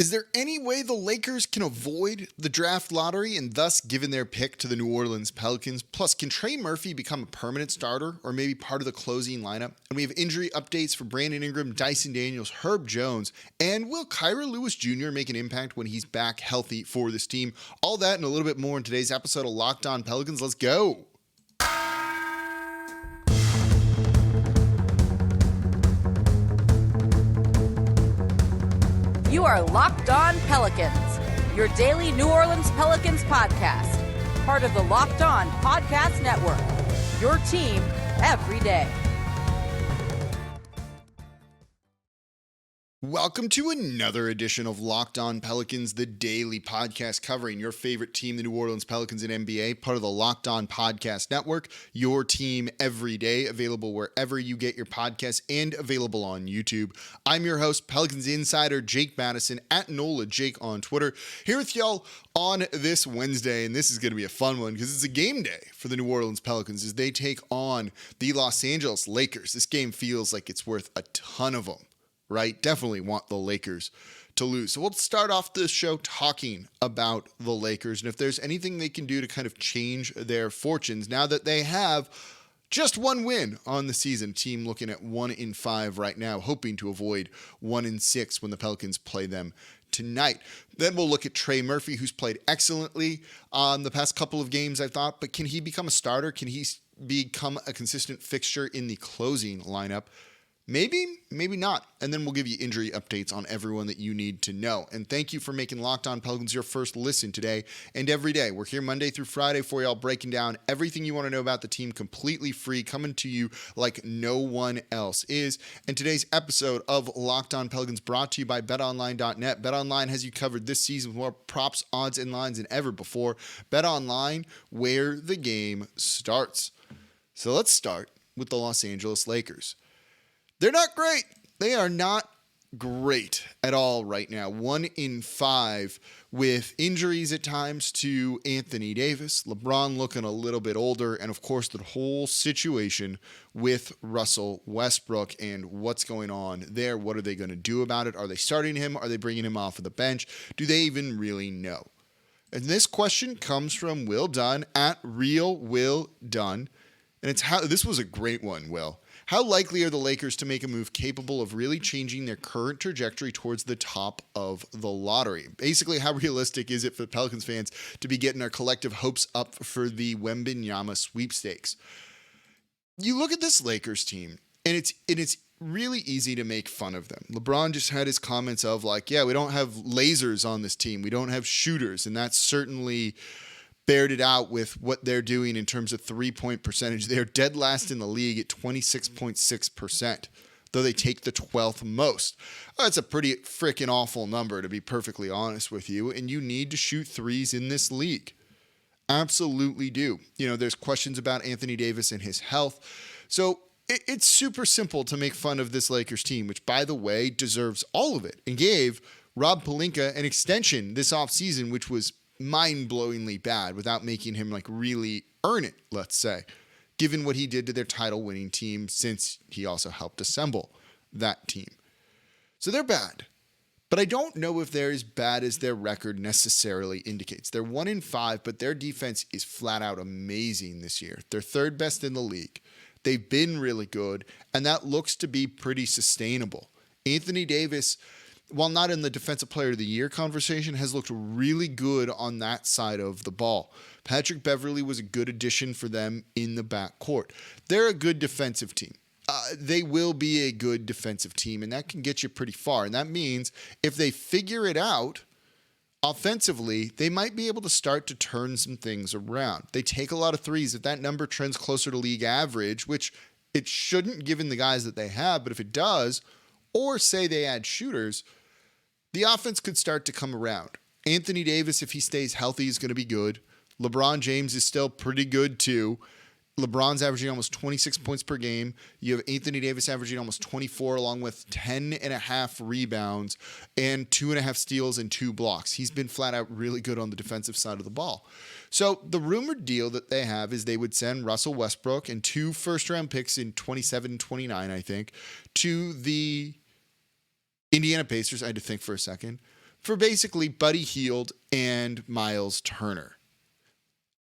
Is there any way the Lakers can avoid the draft lottery and thus give their pick to the New Orleans Pelicans? Plus, can Trey Murphy become a permanent starter or maybe part of the closing lineup? And we have injury updates for Brandon Ingram, Dyson Daniels, Herb Jones, and will Kyra Lewis Jr. make an impact when he's back healthy for this team? All that and a little bit more in today's episode of Locked On Pelicans. Let's go. You are Locked On Pelicans, your daily New Orleans Pelicans podcast, part of the Locked On Podcast Network, your team every day. Welcome to another edition of Locked On Pelicans, the daily podcast covering your favorite team, the New Orleans Pelicans and NBA, part of the Locked On Podcast Network, your team every day, available wherever you get your podcasts and available on YouTube. I'm your host, Pelicans insider Jake Madison, at NOLA Jake on Twitter, here with y'all on this Wednesday, and this is going to be a fun one because it's a game day for the New Orleans Pelicans as they take on the Los Angeles Lakers. This game feels like it's worth a ton of them. Right? Definitely want the Lakers to lose. So we'll start off this show talking about the Lakers and if there's anything they can do to kind of change their fortunes now that they have just one win on the season. Team looking at 1-5 right now, hoping to avoid 1-6 when the Pelicans play them tonight. Then we'll look at Trey Murphy, who's played excellently on the past couple of games, I thought, but can he become a starter? Can he become a consistent fixture in the closing lineup? Maybe, maybe not. And then we'll give you injury updates on everyone that you need to know. And thank you for making Locked On Pelicans your first listen today and every day. We're here Monday through Friday for y'all, breaking down everything you want to know about the team completely free, coming to you like no one else is. And today's episode of Locked On Pelicans brought to you by BetOnline.net. BetOnline has you covered this season with more props, odds, and lines than ever before. BetOnline, where the game starts. So let's start with the Los Angeles Lakers. They're not great. They are not great at all right now. 1-5 with injuries at times to Anthony Davis, LeBron looking a little bit older, and of course the whole situation with Russell Westbrook and what's going on there. What are they going to do about it? Are they starting him? Are they bringing him off of the bench? Do they even really know? And this question comes from Will Dunn at Real Will Dunn. And it's how this was a great one, Will. How likely are the Lakers to make a move capable of really changing their current trajectory towards the top of the lottery? Basically, how realistic is it for the Pelicans fans to be getting our collective hopes up for the Wembanyama sweepstakes? You look at this Lakers team, and it's really easy to make fun of them. LeBron just had his comments of like, yeah, we don't have lasers on this team. We don't have shooters, and that's certainly bared it out with what they're doing in terms of three-point percentage. They're dead last in the league at 26.6%, though they take the 12th most. That's a pretty freaking awful number, to be perfectly honest with you, and you need to shoot threes in this league. Absolutely do. You know, there's questions about Anthony Davis and his health. So it's super simple to make fun of this Lakers team, which, by the way, deserves all of it, and gave Rob Pelinka an extension this offseason, which was mind-blowingly bad without making him like really earn it, let's say, given what he did to their title-winning team since he also helped assemble that team. So they're bad, but I don't know if they're as bad as their record necessarily indicates. They're 1-5, but their defense is flat out amazing this year. They're third best in the league. They've been really good, and that looks to be pretty sustainable. Anthony Davis, while not in the Defensive Player of the Year conversation, has looked really good on that side of the ball. Patrick Beverley was a good addition for them in the backcourt. They're a good defensive team. They will be a good defensive team, and that can get you pretty far. And that means if they figure it out offensively, they might be able to start to turn some things around. They take a lot of threes. If that number trends closer to league average, which it shouldn't given the guys that they have, but if it does, or say they add shooters, the offense could start to come around. Anthony Davis, if he stays healthy, is going to be good. LeBron James is still pretty good too. LeBron's averaging almost 26 points per game. You have Anthony Davis averaging almost 24, along with 10.5 rebounds and 2.5 steals and 2 blocks. He's been flat out really good on the defensive side of the ball. So the rumored deal that they have is they would send Russell Westbrook and 2 first-round picks in 27 and 29, I think, to the Indiana Pacers. I had to think for a second. for basically Buddy Hield and Miles Turner.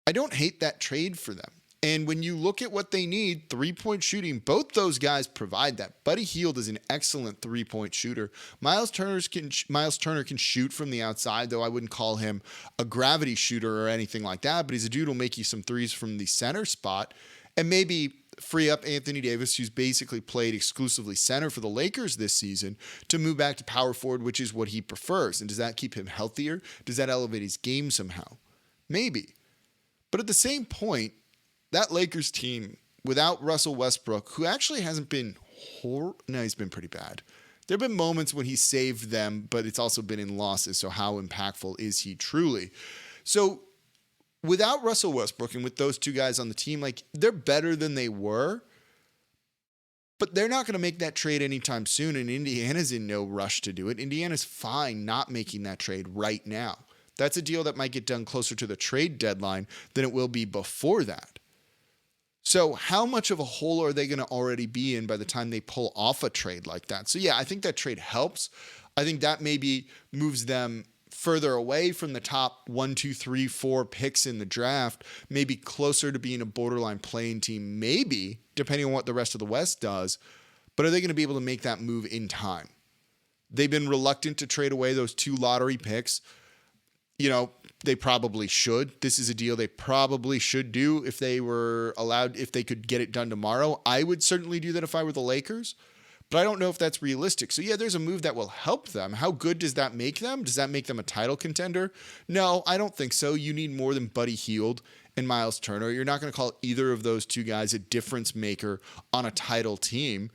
I don't hate that trade for them. And when you look at what they need, three-point shooting, both those guys provide that. Buddy Hield is an excellent three-point shooter. Miles Turner can shoot from the outside, though I wouldn't call him a gravity shooter or anything like that, but he's a dude who'll make you some threes from the center spot and maybe free up Anthony Davis, who's basically played exclusively center for the Lakers this season, to move back to power forward, which is what he prefers. And does that keep him healthier? Does that elevate his game somehow? Maybe. But at the same point, that Lakers team, without Russell Westbrook, who actually hasn't been he's been pretty bad. There have been moments when he saved them, but it's also been in losses, so how impactful is he truly? So without Russell Westbrook and with those two guys on the team, like, they're better than they were, but they're not going to make that trade anytime soon, and Indiana's in no rush to do it. Indiana's fine not making that trade right now. That's a deal that might get done closer to the trade deadline than it will be before that. So how much of a hole are they going to already be in by the time they pull off a trade like that? So yeah, I think that trade helps. I think that maybe moves them further away from the top 1, 2, 3, 4 picks in the draft, maybe closer to being a borderline playing team, maybe, depending on what the rest of the West does. But are they going to be able to make that move in time? They've been reluctant to trade away those 2 lottery picks. You know, they probably should. This is a deal they probably should do if they were allowed, if they could get it done tomorrow. I would certainly do that if I were the Lakers, but I don't know if that's realistic. So yeah, there's a move that will help them. How good does that make them? Does that make them a title contender? No, I don't think so. You need more than Buddy Hield and Miles Turner. You're not going to call either of those two guys a difference maker on a title team.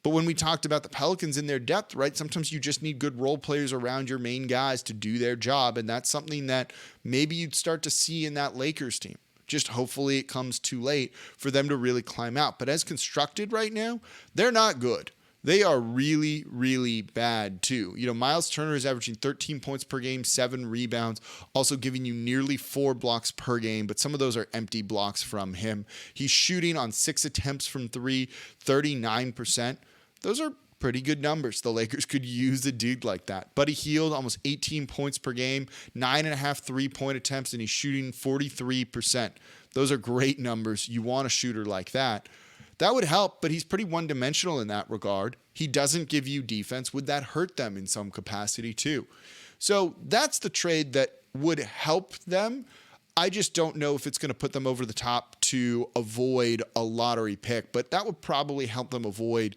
But when we talked about the Pelicans in their depth, right, sometimes you just need good role players around your main guys to do their job. And that's something that maybe you'd start to see in that Lakers team. Just hopefully it comes too late for them to really climb out. But as constructed right now, they're not good. They are really, really bad too. You know, Miles Turner is averaging 13 points per game, 7 rebounds, also giving you nearly 4 blocks per game, but some of those are empty blocks from him. He's shooting on 6 attempts from 3, 39%. Those are pretty good numbers. The Lakers could use a dude like that. Buddy Hield, almost 18 points per game, 9.5 3-point attempts, and he's shooting 43%. Those are great numbers. You want a shooter like that. That would help, but he's pretty one-dimensional in that regard. He doesn't give you defense. Would that hurt them in some capacity too? So that's the trade that would help them. I just don't know if it's going to put them over the top to avoid a lottery pick, but that would probably help them avoid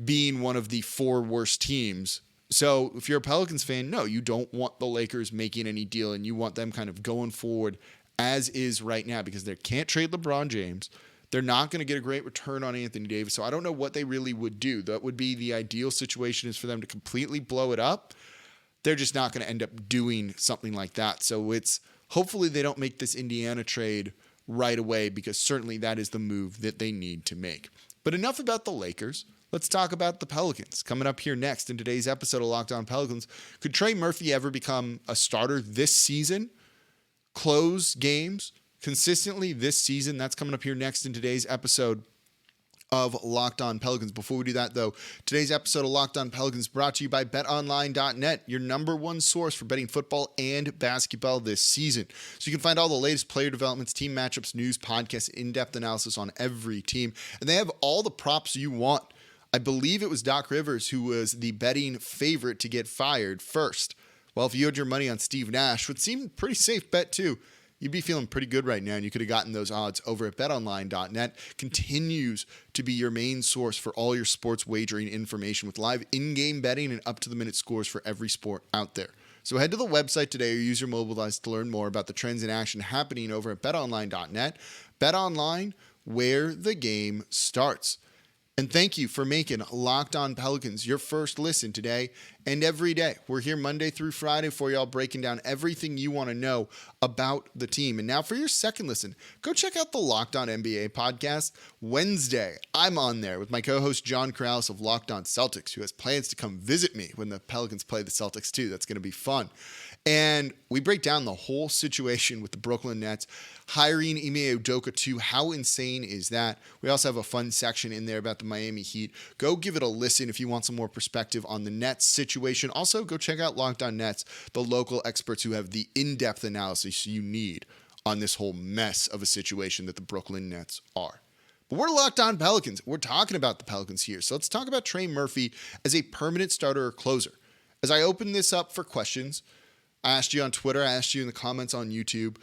being one of the 4 worst teams. So if you're a Pelicans fan, no, you don't want the Lakers making any deal, and you want them kind of going forward as is right now, because they can't trade LeBron James. They're not going to get a great return on Anthony Davis. So I don't know what they really would do. That would be the ideal situation, is for them to completely blow it up. They're just not going to end up doing something like that. So it's hopefully they don't make this Indiana trade right away, because certainly that is the move that they need to make. But enough about the Lakers. Let's talk about the Pelicans. Coming up here next in today's episode of Locked On Pelicans, could Trey Murphy ever become a starter this season? Close games consistently this season? That's coming up here next in today's episode of Locked On Pelicans. Before we do that, though, today's episode of Locked On Pelicans brought to you by BetOnline.net, your number one source for betting football and basketball this season. So you can find all the latest player developments, team matchups, news, podcasts, in-depth analysis on every team, and they have all the props you want. I believe it was Doc Rivers who was the betting favorite to get fired first. Well, if you owed your money on Steve Nash, would seem a pretty safe bet too, you'd be feeling pretty good right now, and you could have gotten those odds over at BetOnline.net. Continues to be your main source for all your sports wagering information, with live in-game betting and up-to-the-minute scores for every sport out there. So head to the website today or use your mobile device to learn more about the trends in action happening over at BetOnline.net. BetOnline, where the game starts. And thank you for making Locked On Pelicans your first listen today and every day. We're here Monday through Friday for y'all, breaking down everything you want to know about the team. And now for your second listen, go check out the Locked On NBA podcast. Wednesday, I'm on there with my co-host John Krause of Locked On Celtics, who has plans to come visit me when the Pelicans play the Celtics too. That's going to be fun. And we break down the whole situation with the Brooklyn Nets hiring Ime Udoka too. How insane is that? We also have a fun section in there about the Miami Heat. Go give it a listen if you want some more perspective on the Nets situation situation. Also, go check out Locked On Nets, the local experts who have the in-depth analysis you need on this whole mess of a situation that the Brooklyn Nets are. But we're Locked On Pelicans. We're talking about the Pelicans here. So let's talk about Trey Murphy as a permanent starter or closer. As I open this up for questions, I asked you on Twitter, I asked you in the comments on YouTube,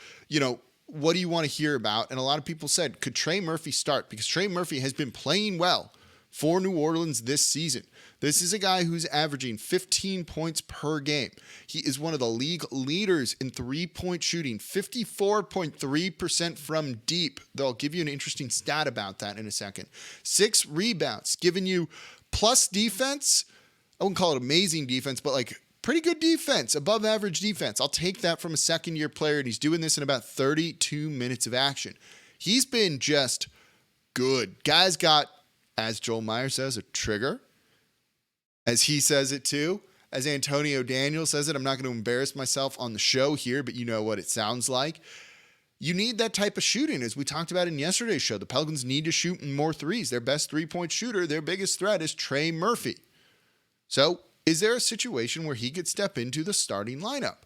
what do you want to hear about? And a lot of people said, could Trey Murphy start? Because Trey Murphy has been playing well for New Orleans this season. This is a guy who's averaging 15 points per game. He is one of the league leaders in three-point shooting, 54.3% from deep. They'll give you an interesting stat about that in a second. 6 rebounds, giving you plus defense. I wouldn't call it amazing defense, but like pretty good defense, above average defense. I'll take that from a second-year player, and he's doing this in about 32 minutes of action. He's been just good. Guy's got, as Joel Meyer says, a trigger. As he says it too, as Antonio Daniels says it. I'm not going to embarrass myself on the show here, but you know what it sounds like. You need that type of shooting, as we talked about in yesterday's show. The Pelicans need to shoot more threes. Their best three-point shooter, their biggest threat is Trey Murphy. So, is there a situation where he could step into the starting lineup?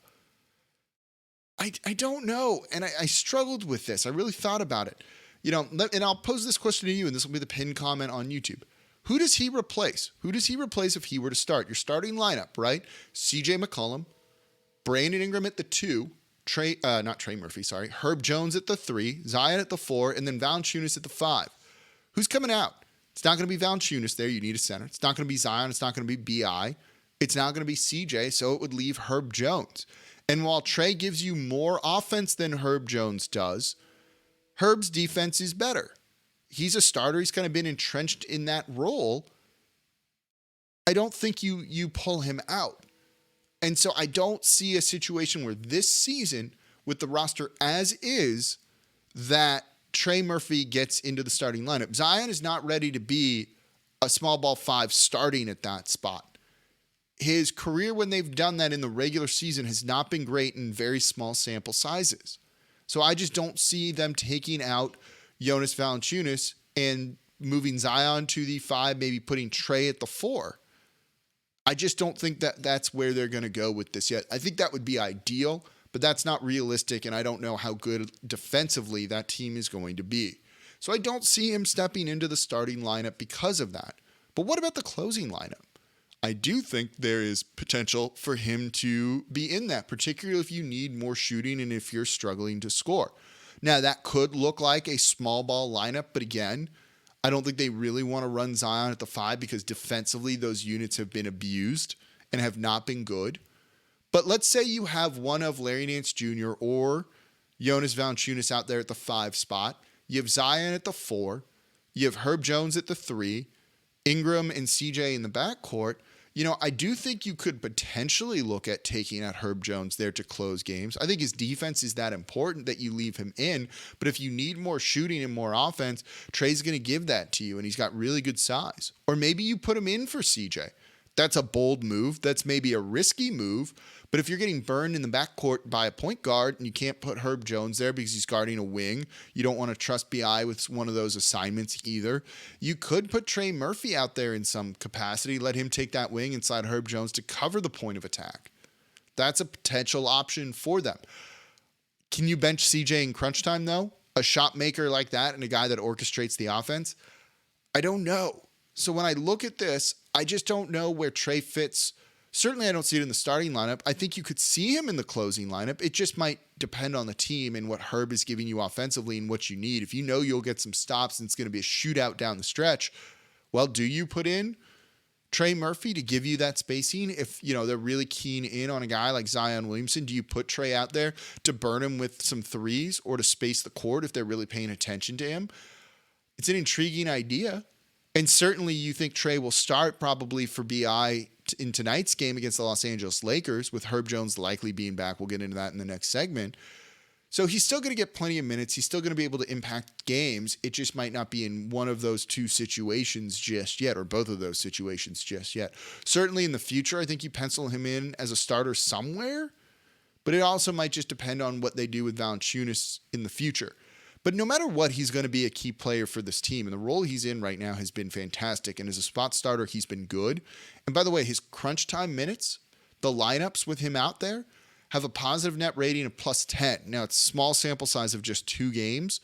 I don't know, and I struggled with this. I really thought about it. And I'll pose this question to you, and this will be the pinned comment on YouTube. Who does he replace? Who does he replace if he were to start? Your starting lineup, right? CJ McCollum, Brandon Ingram at the 2, Herb Jones at the 3, Zion at the 4, and then Valanciunas at the 5. Who's coming out? It's not going to be Valanciunas there. You need a center. It's not going to be Zion. It's not going to be BI. It's not going to be CJ, so it would leave Herb Jones. And while Trey gives you more offense than Herb Jones does, Herb's defense is better. He's a starter. He's kind of been entrenched in that role. I don't think you pull him out. And so I don't see a situation where this season, with the roster as is, that Trey Murphy gets into the starting lineup. Zion is not ready to be a small ball 5 starting at that spot. His career when they've done that in the regular season has not been great in very small sample sizes. So I just don't see them taking out Jonas Valanciunas and moving Zion to the 5, maybe putting Trey at the 4. I just don't think that that's where they're going to go with this yet. I think that would be ideal, but that's not realistic, and I don't know how good defensively that team is going to be. So I don't see him stepping into the starting lineup because of that. But what about the closing lineup? I do think there is potential for him to be in that, particularly if you need more shooting and if you're struggling to score. Now, that could look like a small ball lineup, but again, I don't think they really want to run Zion at the 5 because defensively those units have been abused and have not been good. But let's say you have one of Larry Nance Jr. or Jonas Valanciunas out there at the 5 spot. You have Zion at the 4. You have Herb Jones at the 3. Ingram and CJ in the backcourt. I do think you could potentially look at taking out Herb Jones there to close games. I think his defense is that important that you leave him in. But if you need more shooting and more offense, Trey's going to give that to you, and he's got really good size. Or maybe you put him in for CJ. That's a bold move. That's maybe a risky move. But if you're getting burned in the backcourt by a point guard and you can't put Herb Jones there because he's guarding a wing, you don't want to trust BI with one of those assignments either. You could put Trey Murphy out there in some capacity, let him take that wing inside Herb Jones to cover the point of attack. That's a potential option for them. Can you bench CJ in crunch time though? A shot maker like that and a guy that orchestrates the offense? I don't know. So when I look at this, I just don't know where Trey fits. Certainly I don't see it in the starting lineup. I think you could see him in the closing lineup. It just might depend on the team and what Herb is giving you offensively and what you need. If you know you'll get some stops and it's going to be a shootout down the stretch, well, do you put in Trey Murphy to give you that spacing? If, they're really keen in on a guy like Zion Williamson, do you put Trey out there to burn him with some threes or to space the court if they're really paying attention to him? It's an intriguing idea. And certainly you think Trey will start probably for BI in tonight's game against the Los Angeles Lakers, with Herb Jones likely being back. We'll get into that in the next segment. So he's still going to get plenty of minutes. He's still going to be able to impact games. It just might not be in one of those two situations just yet, or both of those situations just yet. Certainly in the future, I think you pencil him in as a starter somewhere, but it also might just depend on what they do with Valanciunas in the future. But no matter what, he's going to be a key player for this team. And the role he's in right now has been fantastic. And as a spot starter, he's been good. And by the way, his crunch time minutes, the lineups with him out there, have a positive net rating of plus 10. Now, it's a small sample size of just 2 games,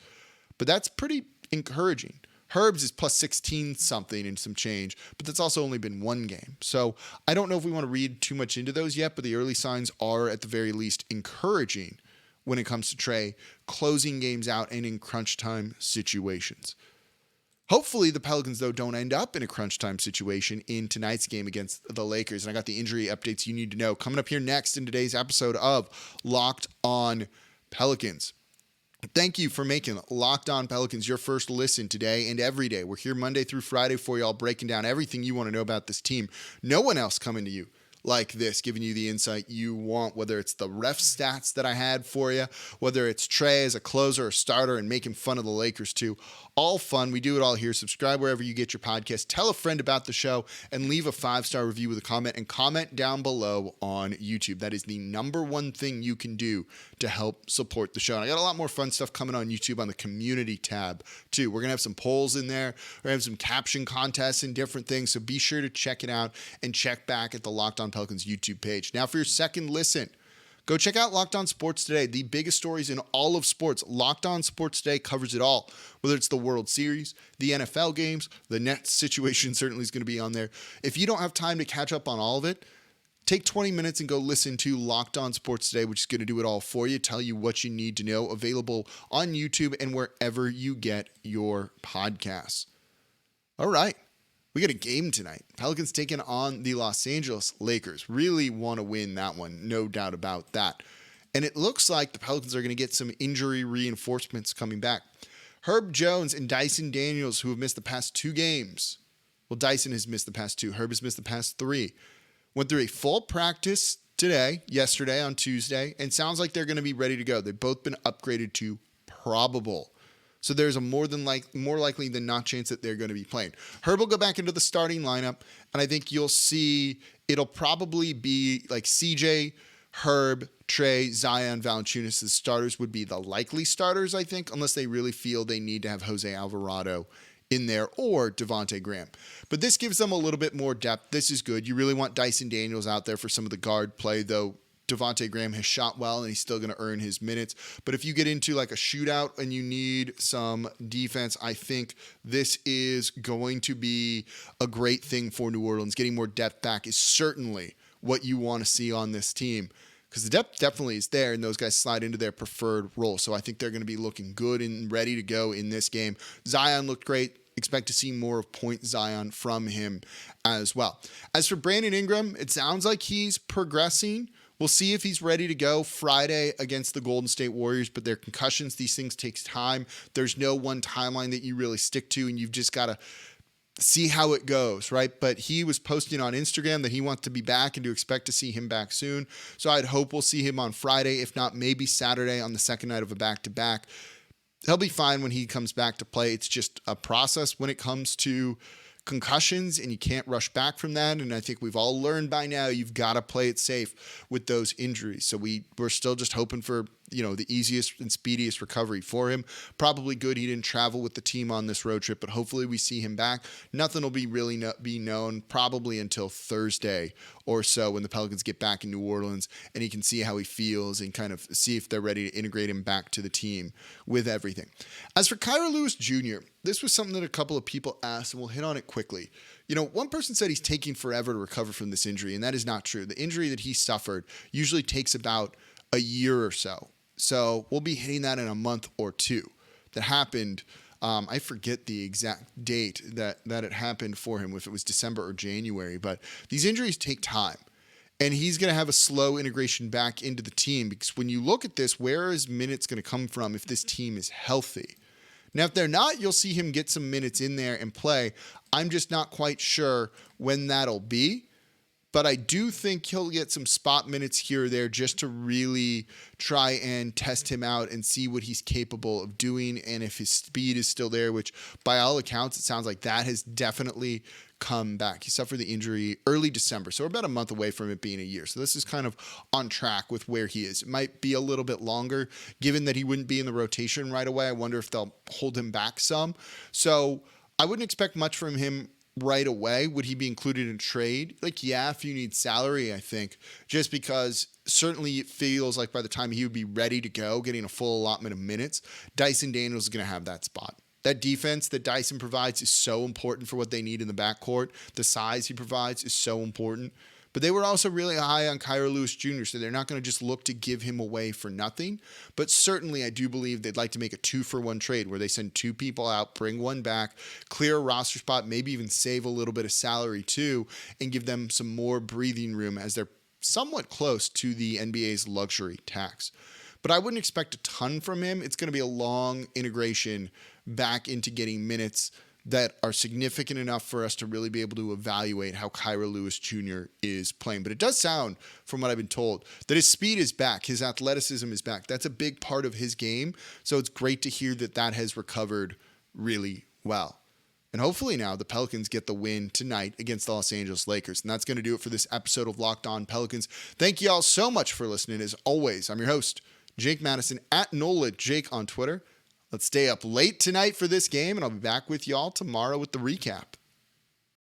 but that's pretty encouraging. Herb's is plus 16 something and some change, but that's also only been 1 game. So I don't know if we want to read too much into those yet, but the early signs are at the very least encouraging when it comes to Trey closing games out and in crunch time situations. Hopefully the Pelicans, though, don't end up in a crunch time situation in tonight's game against the Lakers. And I got the injury updates you need to know coming up here next in today's episode of Locked On Pelicans. Thank you for making Locked On Pelicans your first listen today and every day. We're here Monday through Friday for y'all, breaking down everything you want to know about this team. No one else coming to you like this, giving you the insight you want, whether it's the ref stats that I had for you, whether it's Trey as a closer or starter and making fun of the Lakers too. All fun. We do it all here. Subscribe wherever you get your podcast. Tell a friend about the show and leave a 5-star review with a comment, and comment down below on YouTube. That is the number one thing you can do to help support the show. And I got a lot more fun stuff coming on YouTube on the community tab too. We're going to have some polls in there. We're going to have some caption contests and different things. So be sure to check it out and check back at the Locked On Pelicans YouTube page. Now for your second listen, go check out Locked On Sports Today, the biggest stories in all of sports. Locked On Sports Today covers it all, whether it's the World Series, the NFL games, the Nets situation certainly is going to be on there. If you don't have time to catch up on all of it, take 20 minutes and go listen to Locked On Sports Today, which is going to do it all for you, tell you what you need to know, available on YouTube and wherever you get your podcasts. All right. We got a game tonight. Pelicans taking on the Los Angeles Lakers. Really want to win that one, no doubt about that. And it looks like the Pelicans are going to get some injury reinforcements coming back. Herb Jones and Dyson Daniels, who have missed the past 2 games. Well, Dyson has missed the past 2. Herb has missed the past 3. Went through a full practice yesterday on Tuesday, and sounds like they're going to be ready to go. They've both been upgraded to probable. So there's a more likely than not chance that they're going to be playing. Herb will go back into the starting lineup, and I think you'll see it'll probably be like CJ, Herb, Trey, Zion, Valanciunas as starters would be the likely starters, I think, unless they really feel they need to have Jose Alvarado in there or Devontae Graham. But this gives them a little bit more depth. This is good. You really want Dyson Daniels out there for some of the guard play, though. Devontae Graham has shot well and he's still going to earn his minutes. But if you get into like a shootout and you need some defense, I think this is going to be a great thing for New Orleans. Getting more depth back is certainly what you want to see on this team, because the depth definitely is there and those guys slide into their preferred role. So I think they're going to be looking good and ready to go in this game. Zion looked great. Expect to see more of Point Zion from him as well. As for Brandon Ingram, it sounds like he's progressing. We'll see if he's ready to go Friday against the Golden State Warriors, but their concussions, these things take time. There's no one timeline that you really stick to, and you've just got to see how it goes, right? But he was posting on Instagram that he wants to be back and to expect to see him back soon. So I'd hope we'll see him on Friday, if not maybe Saturday on the second night of a back-to-back. He'll be fine when he comes back to play. It's just a process when it comes to concussions, and you can't rush back from that. And I think we've all learned by now you've got to play it safe with those injuries. So we're still just hoping for the easiest and speediest recovery for him. Probably good he didn't travel with the team on this road trip, but hopefully we see him back. Nothing will be known probably until Thursday or so when the Pelicans get back in New Orleans and he can see how he feels and kind of see if they're ready to integrate him back to the team with everything. As for Kyra Lewis Jr., this was something that a couple of people asked, and we'll hit on it quickly. One person said he's taking forever to recover from this injury, and that is not true. The injury that he suffered usually takes about a year or so. So we'll be hitting that in a month or two. That happened, I forget the exact date that it happened for him, if it was December or January, but these injuries take time. And he's going to have a slow integration back into the team, because when you look at this, where is minutes going to come from if this team is healthy? Now, if they're not, you'll see him get some minutes in there and play. I'm just not quite sure when that'll be. but I do think he'll get some spot minutes here or there just to really try and test him out and see what he's capable of doing and if his speed is still there, which by all accounts, it sounds like that has definitely come back. He suffered the injury early December, so we're about a month away from it being a year. So this is kind of on track with where he is. It might be a little bit longer, given that he wouldn't be in the rotation right away. I wonder if they'll hold him back some. So I wouldn't expect much from him right away. Would he be included in trade? Like, yeah, if you need salary, I think, just because certainly it feels like by the time he would be ready to go, getting a full allotment of minutes, Dyson Daniels is going to have that spot. That defense that Dyson provides is so important for what they need in the backcourt. The size he provides is so important. But they were also really high on Kira Lewis Jr., so they're not going to just look to give him away for nothing. But certainly I do believe they'd like to make a 2-for-1 trade where they send 2 people out, bring one back, clear a roster spot, maybe even save a little bit of salary too, and give them some more breathing room as they're somewhat close to the NBA's luxury tax. But I wouldn't expect a ton from him. It's going to be a long integration back into getting minutes that are significant enough for us to really be able to evaluate how Kira Lewis Jr. is playing. But it does sound, from what I've been told, that his speed is back, his athleticism is back. That's a big part of his game, so it's great to hear that that has recovered really well. And hopefully now the Pelicans get the win tonight against the Los Angeles Lakers. And that's going to do it for this episode of Locked On Pelicans. Thank you all so much for listening. As always, I'm your host, Jake Madison, at NolanJake on Twitter. Let's stay up late tonight for this game, and I'll be back with y'all tomorrow with the recap.